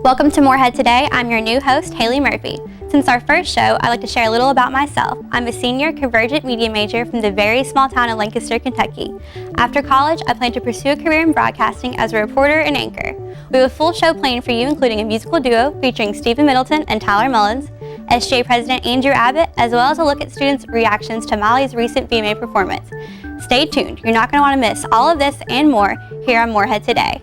Welcome to Morehead Today. I'm your new host, Haley Murphy. Since our first show, I'd like to share a little about myself. I'm a senior convergent media major from the very small town of Lancaster, Kentucky. After college, I plan to pursue a career in broadcasting as a reporter and anchor. We have a full show planned for you, including a musical duo featuring Stephen Middleton and Tyler Mullins, SJ President Andrew Abbott, as well as a look at students' reactions to Molly's recent VMA performance. Stay tuned. You're not going to want to miss all of this and more here on Morehead Today.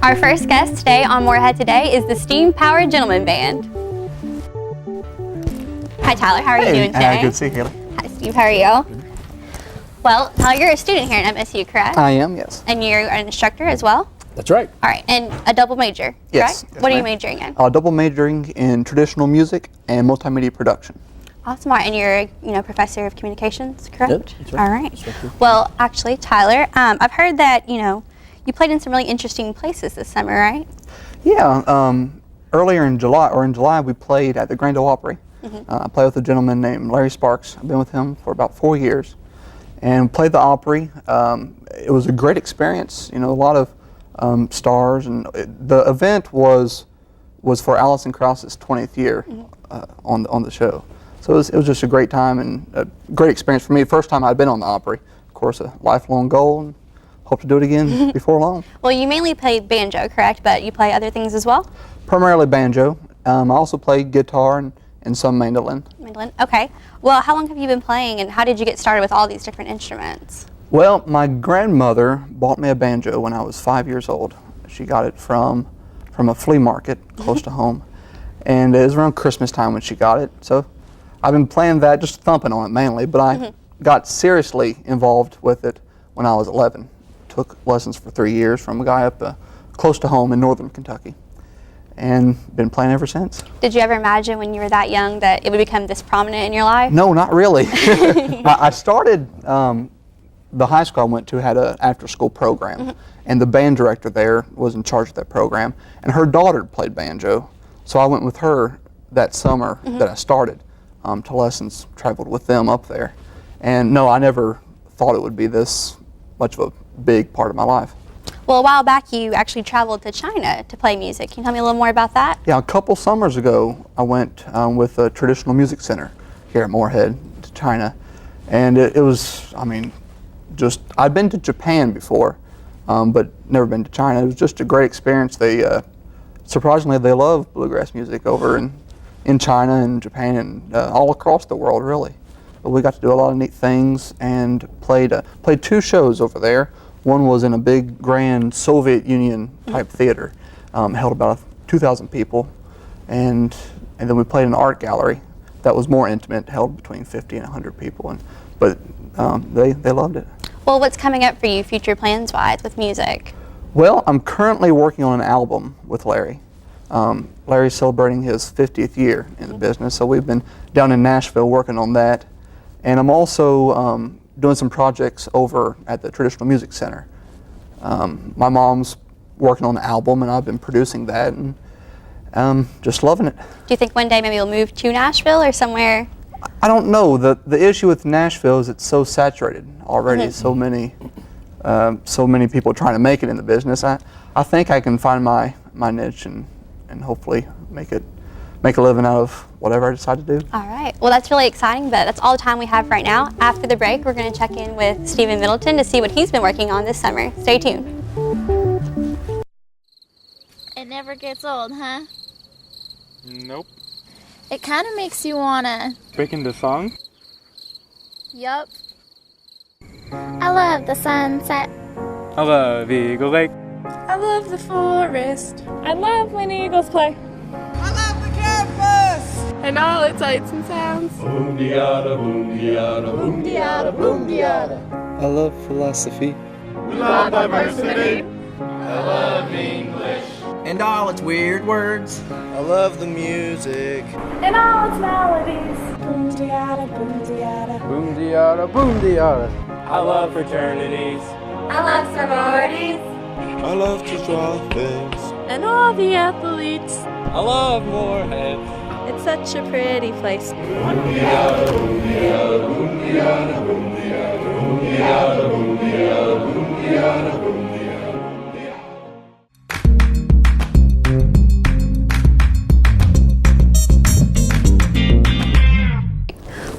Our first guest today on Morehead Today is the Steam-Powered Gentleman Band. Hi Tyler, how are you doing today? Good to see you, Haley. Hi Steve, how are you? Well, Tyler, you're a student here at MSU, correct? I am, yes. And you're an instructor as well? That's right. All right, and a double major, Yes. correct? Yes, What are you ma'am. majoring in? Double majoring in traditional music and multimedia production. Awesome. All right, and you're a professor of communications, correct? Yep, that's right. All right. That's right. Well, actually, Tyler, I've heard that, you played in some really interesting places this summer, right? Yeah, earlier in July, we played at the Grand Ole Opry. I played with a gentleman named Larry Sparks. I've been with him for about 4 years, and played the Opry. It was a great experience. A lot of stars, and the event was for Alison Krauss's 20th year on the show. So it was just a great time and a great experience for me. First time I'd been on the Opry. Of course, a lifelong goal. And hope to do it again before long. Well, you mainly play banjo, correct? But you play other things as well? Primarily banjo. I also play guitar and some mandolin. Mandolin, okay. Well, how long have you been playing and how did you get started with all these different instruments? Well, my grandmother bought me a banjo when I was 5 years old. She got it from a flea market close to home. And it was around Christmas time when she got it. So I've been playing that, just thumping on it mainly, but I got seriously involved with it when I was 11. Took lessons for 3 years from a guy up close to home in northern Kentucky, and been playing ever since. Did you ever imagine when you were that young that it would become this prominent in your life? No, not really. I started, the high school I went to had an after-school program, and the band director there was in charge of that program, and her daughter played banjo, so I went with her that summer that I started to lessons, traveled with them up there. And no, I never thought it would be this much of a big part of my life. Well, a while back you actually traveled to China to play music. Can you tell me a little more about that? Yeah, a couple summers ago I went with a traditional music center here at Morehead to China, and it was, I'd been to Japan before, but never been to China. It was just a great experience. Surprisingly, they love bluegrass music over in China and Japan and all across the world, really. But we got to do a lot of neat things and played 2 shows over there. One was in a big, grand Soviet Union type theater, held about 2,000 people, and then we played in an art gallery that was more intimate, held between 50 and 100 people. But they loved it. Well, what's coming up for you, future plans-wise, with music? Well, I'm currently working on an album with Larry. Larry's celebrating his 50th year in the business, so we've been down in Nashville working on that. And I'm also doing some projects over at the Traditional Music Center. My mom's working on an album, and I've been producing that, and just loving it. Do you think one day maybe you'll move to Nashville or somewhere? I don't know. The issue with Nashville is it's so saturated already. So many people trying to make it in the business. I think I can find my niche and hopefully make a living out of whatever I decide to do. All right. Well, that's really exciting, but that's all the time we have right now. After the break, we're going to check in with Stephen Middleton to see what he's been working on this summer. Stay tuned. It never gets old, huh? Nope. It kind of makes you wanna... Break into song? Yup. I love the sunset. I love Eagle Lake. I love the forest. I love when eagles play. I love the campus! and all its sights and sounds. Boom-de-yada, boom-de-yada, boom-de-yada, boom-de-yada. I love philosophy. We love diversity. I love English. And all its weird words. I love the music. And all its melodies. Boom-de-yada, boom-de-yada. Boom-de-yada, boom-de-yada. I love fraternities. I love sororities. I love to draw things. And all the athletes. I love Morehead. It's such a pretty place. Boom-de-yada, boom-de-yada, boom-de-yada, boom-de-yada, boom-de-yada, boom-de-yada, boom-de-yada, boom-de-yada.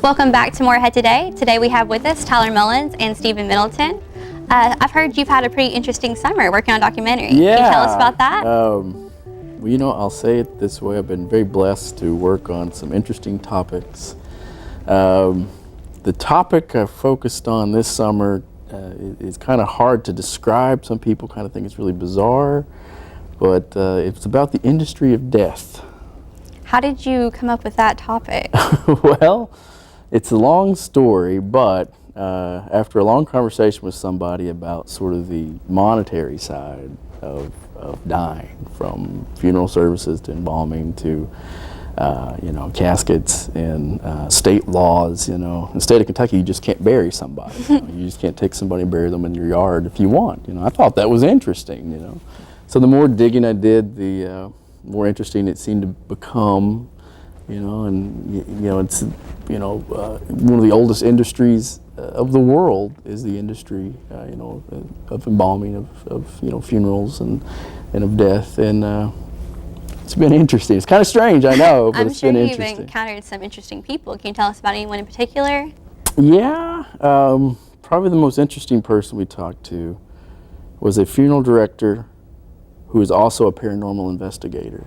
Welcome back to Morehead Today. Today we have with us Tyler Mullins and Stephen Middleton. I've heard you've had a pretty interesting summer working on a documentary. Yeah. Can you tell us about that? Well, you know, I'll say it this way. I've been very blessed to work on some interesting topics. The topic I focused on this summer is kind of hard to describe. Some people kind of think it's really bizarre, but it's about the industry of death. How did you come up with that topic? Well, it's a long story, but after a long conversation with somebody about sort of the monetary side of dying, from funeral services to embalming to caskets and state laws. In the state of Kentucky, you just can't bury somebody. You just can't take somebody and bury them in your yard if you want. I thought that was interesting. So the more digging I did, the more interesting it seemed to become. It's one of the oldest industries of the world is the industry, of embalming, of funerals and of death, and it's been interesting. It's kind of strange, I know, but it's been interesting. I'm sure you've encountered some interesting people. Can you tell us about anyone in particular? Yeah, probably the most interesting person we talked to was a funeral director who is also a paranormal investigator.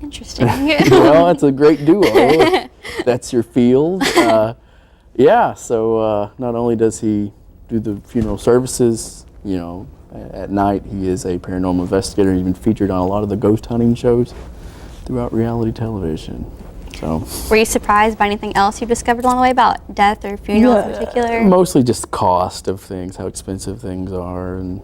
Interesting. Well, it's a great duo. That's your field. So not only does he do the funeral services, at night he is a paranormal investigator. He's been featured on a lot of the ghost hunting shows throughout reality television. So, were you surprised by anything else you discovered along the way about death or funerals in particular? Mostly just cost of things, how expensive things are, and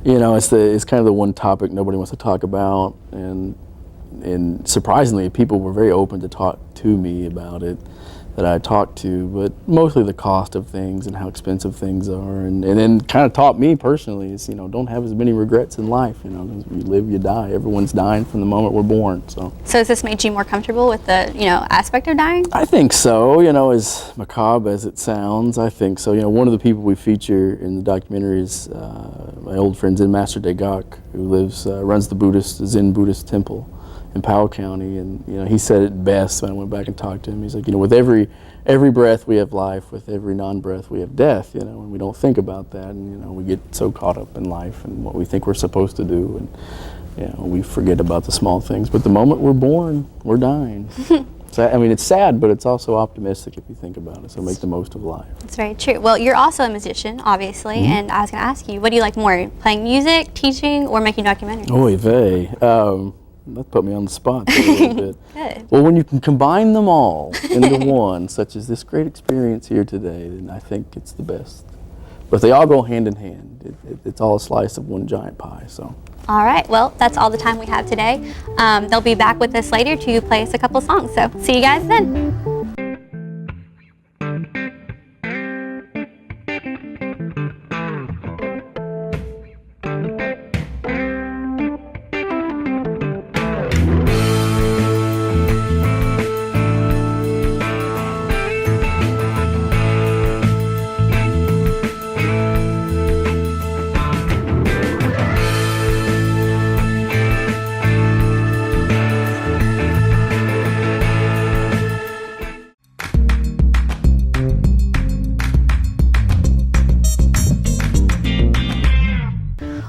it's kind of the one topic nobody wants to talk about, and surprisingly, people were very open to talk to me about it, that I talked to, but mostly the cost of things and how expensive things are, and then kind of taught me personally is, don't have as many regrets in life, because you live, you die. Everyone's dying from the moment we're born, so. So has this made you more comfortable with the, aspect of dying? I think so, as macabre as it sounds, I think so. One of the people we feature in the documentary is my old friend Zen Master Degak, who runs the Zen Buddhist temple in Powell County, and he said it best when I went back and talked to him. He's like, with every breath we have life, with every non-breath we have death, and we don't think about that, and we get so caught up in life and what we think we're supposed to do, and we forget about the small things. But the moment we're born, we're dying. So, it's sad, but it's also optimistic if you think about it, so make the most of life. That's very true. Well, you're also a musician, obviously, and I was going to ask you, what do you like more, playing music, teaching, or making documentaries? Oy vey. That put me on the spot there a little bit. Good. Well, when you can combine them all into one, such as this great experience here today, then I think it's the best. But they all go hand in hand. It's all a slice of one giant pie, so. All right, well, that's all the time we have today. They'll be back with us later to play us a couple songs, so see you guys then.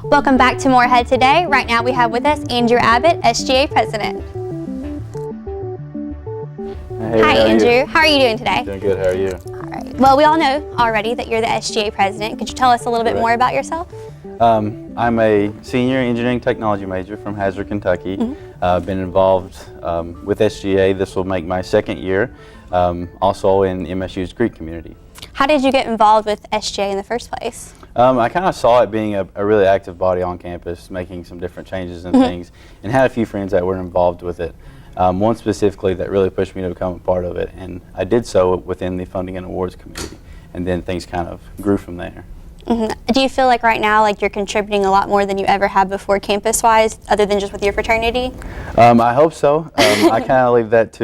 Welcome back to Morehead Today. Right now we have with us Andrew Abbott, SGA President. Hey, Hi, Andrew. How are you doing today? Doing good. How are you? All right. Well, we all know already that you're the SGA President. Could you tell us a little bit more about yourself? I'm a senior engineering technology major from Hazard, Kentucky. I've been involved with SGA. This will make my second year, also in MSU's Greek community. How did you get involved with SGA in the first place? I kind of saw it being a really active body on campus, making some different changes and things, and had a few friends that were involved with it. One specifically that really pushed me to become a part of it, and I did so within the Funding and Awards Committee, and then things kind of grew from there. Do you feel like right now like you're contributing a lot more than you ever have before campus-wise, other than just with your fraternity? I hope so. I kind of leave that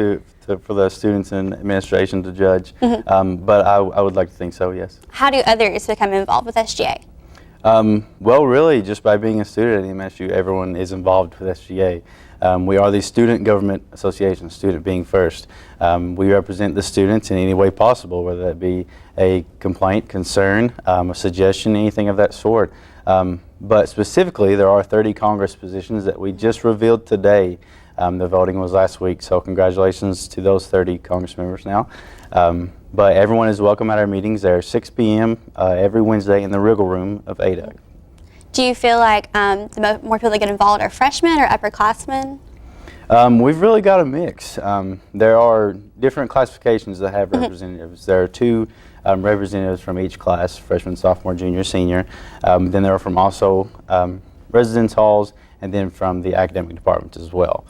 for the students and administration to judge, but I would like to think so, yes. How do others become involved with SGA? Well, really, just by being a student at MSU, everyone is involved with SGA. We are the Student Government Association, student being first. We represent the students in any way possible, whether that be a complaint, concern, a suggestion, anything of that sort. But specifically, there are 30 Congress positions that we just revealed today. The voting was last week, so congratulations to those 30 Congress members now. But everyone is welcome at our meetings. They're 6 p.m. Every Wednesday in the Wriggle Room of ADA. Do you feel like the more people that get involved are freshmen or upperclassmen? We've really got a mix. There are different classifications that have representatives. There are 2 representatives from each class, freshman, sophomore, junior, senior. Then there are from also residence halls, and then from the academic departments as well.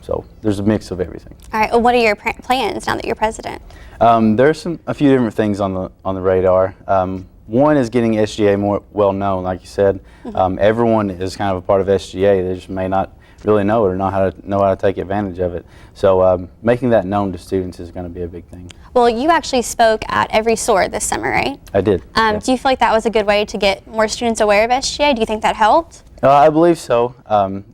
So there's a mix of everything. All right. Well, what are your plans now that you're president? There's a few different things on the radar. One is getting SGA more well known, like you said. Everyone is kind of a part of SGA. They just may not really know it or know how to take advantage of it. So making that known to students is going to be a big thing. Well, you actually spoke at Every SOAR this summer, right? I did. Yeah. Do you feel like that was a good way to get more students aware of SGA? Do you think that helped? I believe so.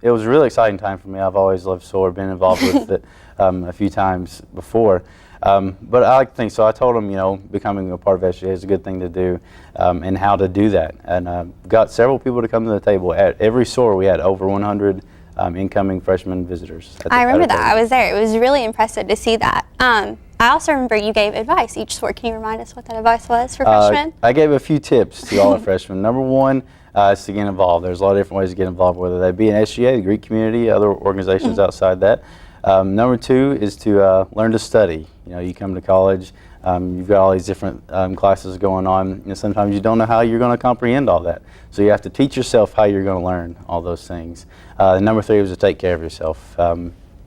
It was a really exciting time for me. I've always loved SOAR, been involved with it a few times before. But I like to think so. I told them, becoming a part of SGA is a good thing to do, and how to do that. And got several people to come to the table. At Every SOAR, we had over 100 incoming freshman visitors. I remember that. I was there. It was really impressive to see that. I also remember you gave advice each SOAR. Can you remind us what that advice was for freshmen? I gave a few tips to all the freshmen. Number one is to get involved. There's a lot of different ways to get involved, whether they be in SGA, the Greek community, other organizations outside that. Number 2 is to learn to study. You come to college, you've got all these different classes going on, and sometimes you don't know how you're going to comprehend all that. So you have to teach yourself how you're going to learn all those things. Number 3 was to take care of yourself.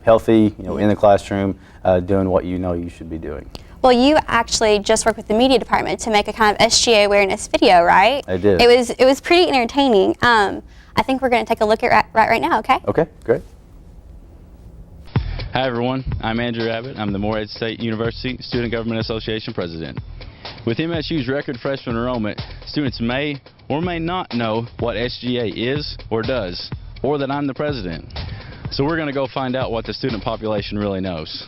Healthy, in the classroom, doing what you should be doing. Well, you actually just worked with the media department to make a kind of SGA awareness video, right? I did. It was pretty entertaining. I think we're going to take a look at right now, okay? Okay, great. Hi everyone, I'm Andrew Abbott. I'm the Morehead State University Student Government Association President. With MSU's record freshman enrollment, students may or may not know what SGA is or does, or that I'm the president. So we're going to go find out what the student population really knows.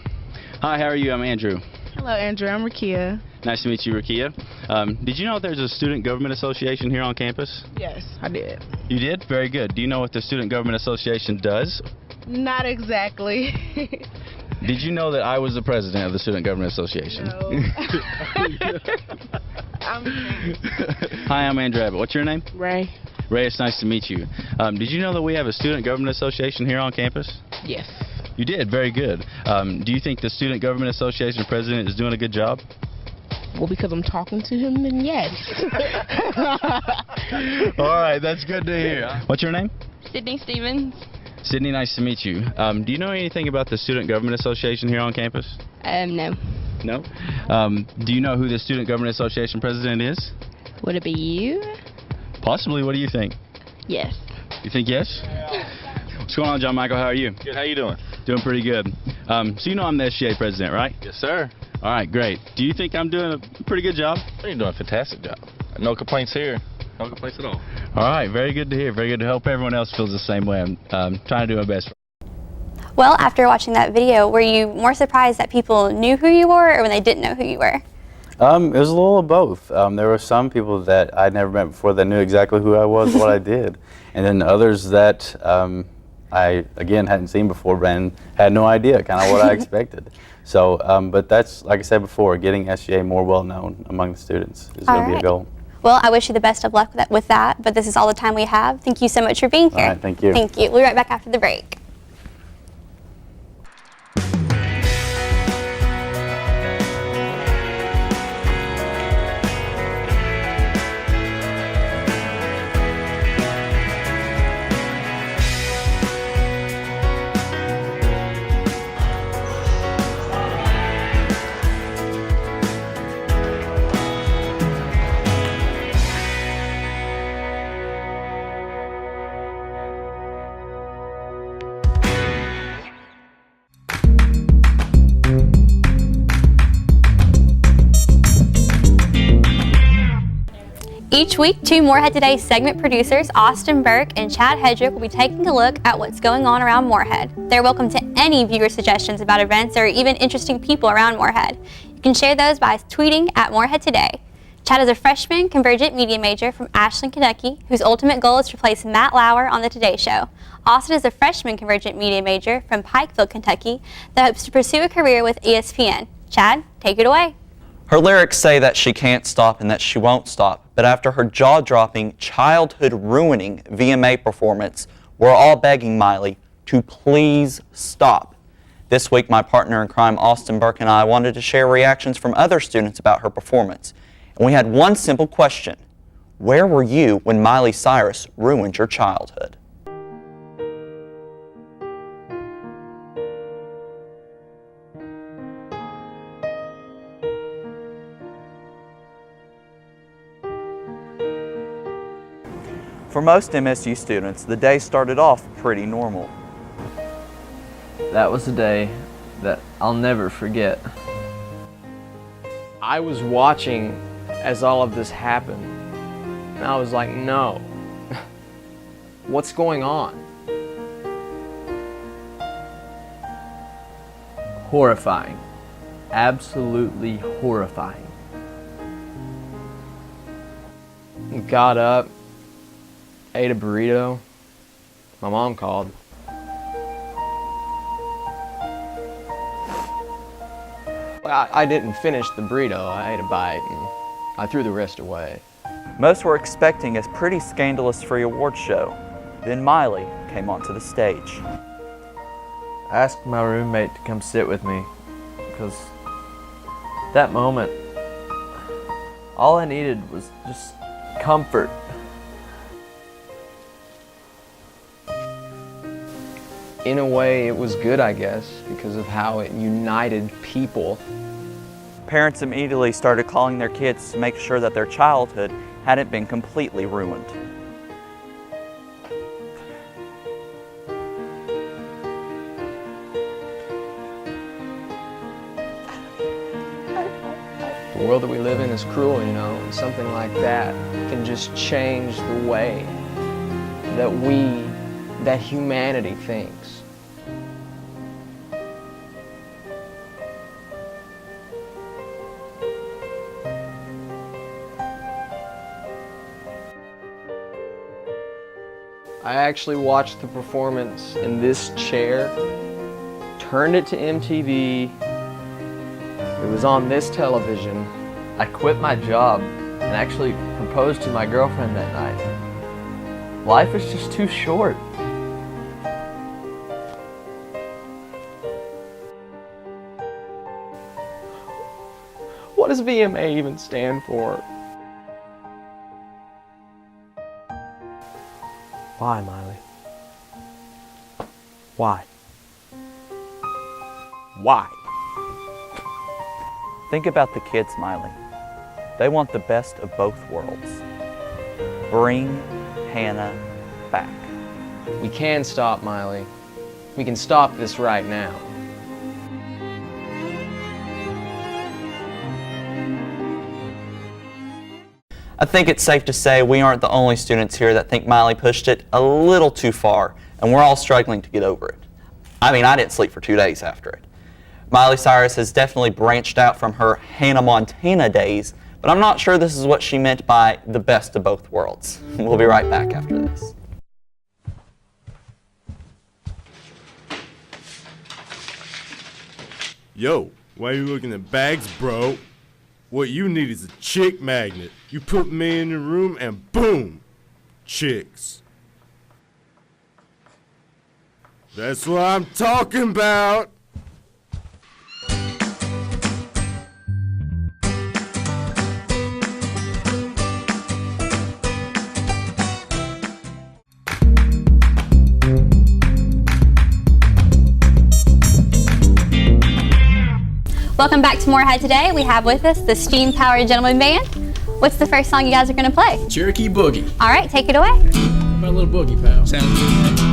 Hi, how are you? I'm Andrew. Hello Andrew, I'm Rakia. Nice to meet you, Rakia. Did you know there's a Student Government Association here on campus? Yes, I did. You did? Very good. Do you know what the Student Government Association does? Not exactly. Did you know that I was the president of the Student Government Association? No. Hi, I'm Andrew Abbott. What's your name? Ray. Ray, it's nice to meet you. Did you know that we have a Student Government Association here on campus? Yes. You did? Very good. Do you think the Student Government Association president is doing a good job? Well, because I'm talking to him, then yes. All right, that's good to hear. What's your name? Sydney Stevens. Sydney, nice to meet you. Do you know anything about the Student Government Association here on campus? No. No? Do you know who the Student Government Association president is? Would it be you? Possibly. What do you think? Yes. You think yes? What's going on, John Michael? How are you? Good. How you doing? Doing pretty good. So you know I'm the SGA president, right? Yes, sir. All right, great. Do you think I'm doing a pretty good job? You're doing a fantastic job. No complaints here. No complaints at all. All right, very good to hear. Very good to hope everyone else feels the same way. I'm trying to do my best. Well, after watching that video, were you more surprised that people knew who you were or when they didn't know who you were? It was a little of both. There were some people that I'd never met before that knew exactly who I was, what I did. And then others that I, again, hadn't seen before and had no idea kind of what I expected. So, but that's, like I said before, getting SGA more well known among the students is going to be a goal. Well, I wish you the best of luck with that, but this is all the time we have. Thank you so much for being here. All right, thank you. Thank you. We'll be right back after the break. Each week, two Morehead Today segment producers, Austin Burke and Chad Hedrick, will be taking a look at what's going on around Morehead. They're welcome to any viewer suggestions about events or even interesting people around Morehead. You can share those by tweeting at Morehead Today. Chad is a freshman convergent media major from Ashland, Kentucky, whose ultimate goal is to replace Matt Lauer on the Today Show. Austin is a freshman convergent media major from Pikeville, Kentucky, that hopes to pursue a career with ESPN. Chad, take it away. Her lyrics say that she can't stop and that she won't stop, but after her jaw-dropping, childhood-ruining VMA performance, we're all begging Miley to please stop. This week, my partner in crime, Austin Burke, and I wanted to share reactions from other students about her performance. And we had one simple question: where were you when Miley Cyrus ruined your childhood? For most MSU students, the day started off pretty normal. That was a day that I'll never forget. I was watching as all of this happened, and I was like, no. What's going on? Horrifying. Absolutely horrifying. Got up, ate a burrito. My mom called. I didn't finish the burrito. I ate a bite and I threw the rest away. Most were expecting a pretty scandalous free award show. Then Miley came onto the stage. I asked my roommate to come sit with me because that moment, all I needed was just comfort. In a way, it was good, I guess, because of how it united people. Parents immediately started calling their kids to make sure that their childhood hadn't been completely ruined. The world that we live in is cruel, you know, and something like that can just change the way that humanity thinks. I actually watched the performance in this chair, turned it to MTV, it was on this television. I quit my job and actually proposed to my girlfriend that night. Life is just too short. What does VMA even stand for? Why, Miley? Why? Why? Think about the kids, Miley. They want the best of both worlds. Bring Hannah back. We can stop, Miley. We can stop this right now. I think it's safe to say we aren't the only students here that think Miley pushed it a little too far, and we're all struggling to get over it. I mean, I didn't sleep for 2 days after it. Miley Cyrus has definitely branched out from her Hannah Montana days, but I'm not sure this is what she meant by the best of both worlds. We'll be right back after this. Yo, why are you looking at bags, bro? What you need is a chick magnet. You put me in the room and boom, chicks. That's what I'm talking about. Welcome back to Morehead Today. We have with us the Steam Powered Gentleman Band. What's the first song you guys are going to play? Cherokee Boogie. All right, take it away. How about a little boogie, pal? Sounds good.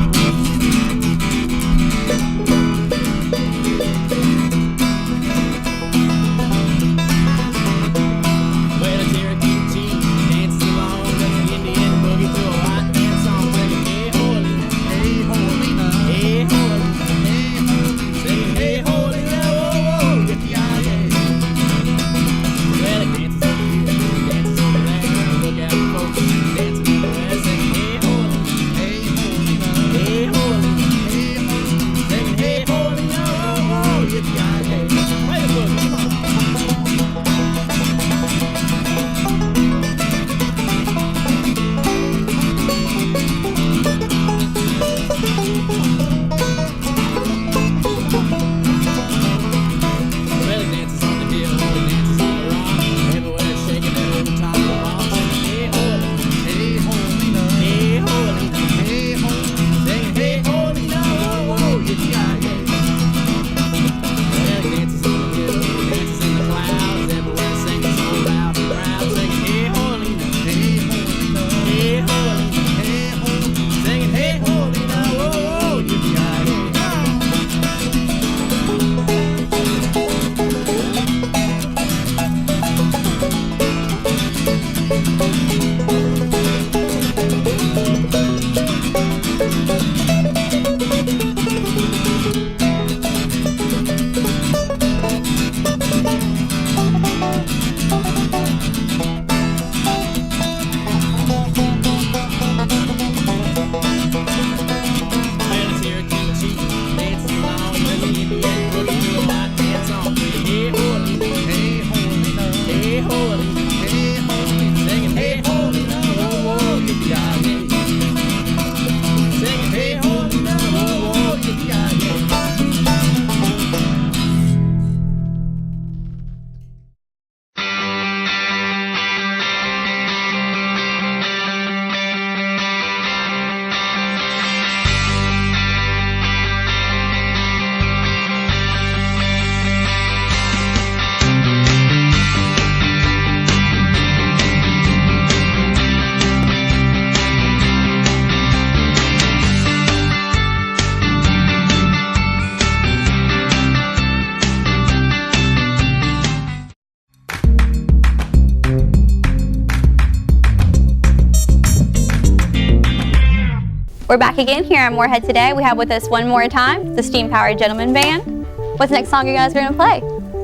We're back again here on Morehead Today. We have with us one more time the Steam Powered Gentleman Band. What's the next song you guys are going to play?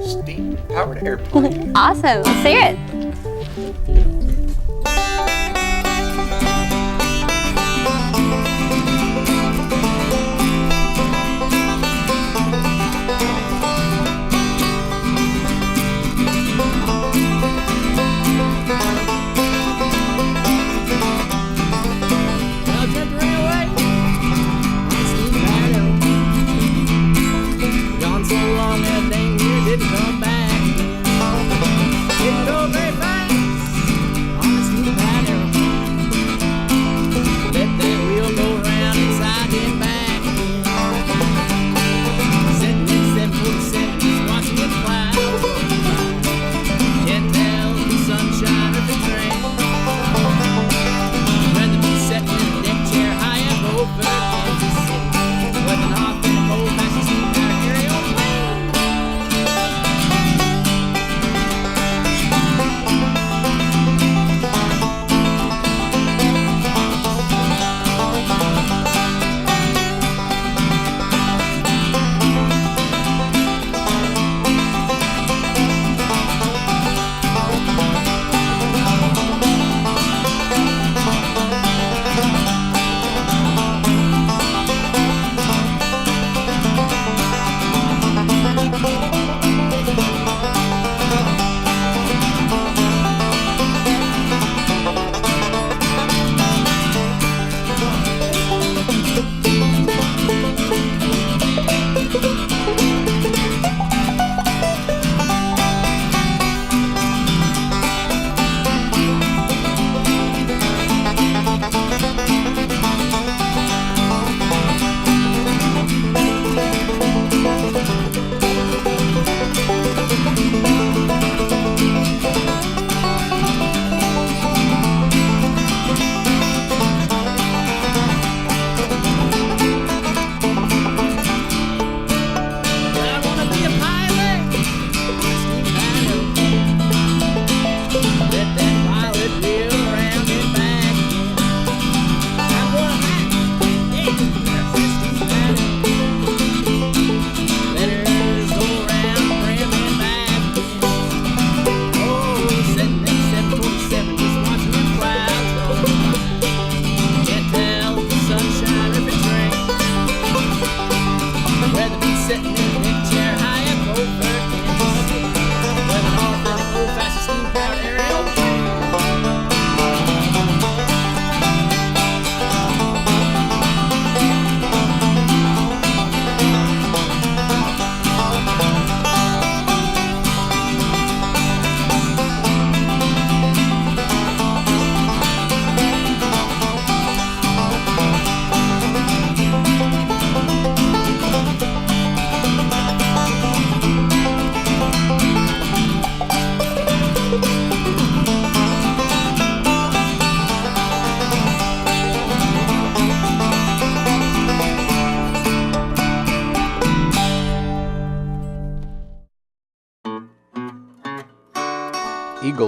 Steam Powered Airplane. Awesome. Let's hear it. Gone so long that dang near didn't come back. Didn't go very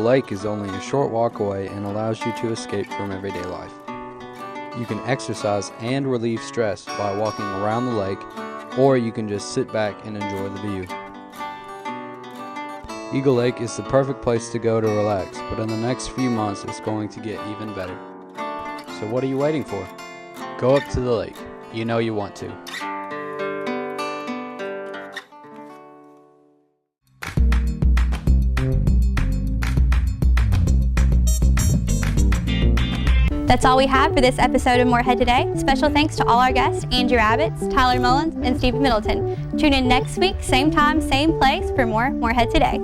Lake is only a short walk away and allows you to escape from everyday life. You can exercise and relieve stress by walking around the lake, or you can just sit back and enjoy the view. Eagle Lake is the perfect place to go to relax, but in the next few months it's going to get even better. So what are you waiting for? Go up to the lake. You know you want to. That's all we have for this episode of Morehead Today. Special thanks to all our guests, Andrew Abbotts, Tyler Mullins, and Stephen Middleton. Tune in next week, same time, same place, for more Morehead Today.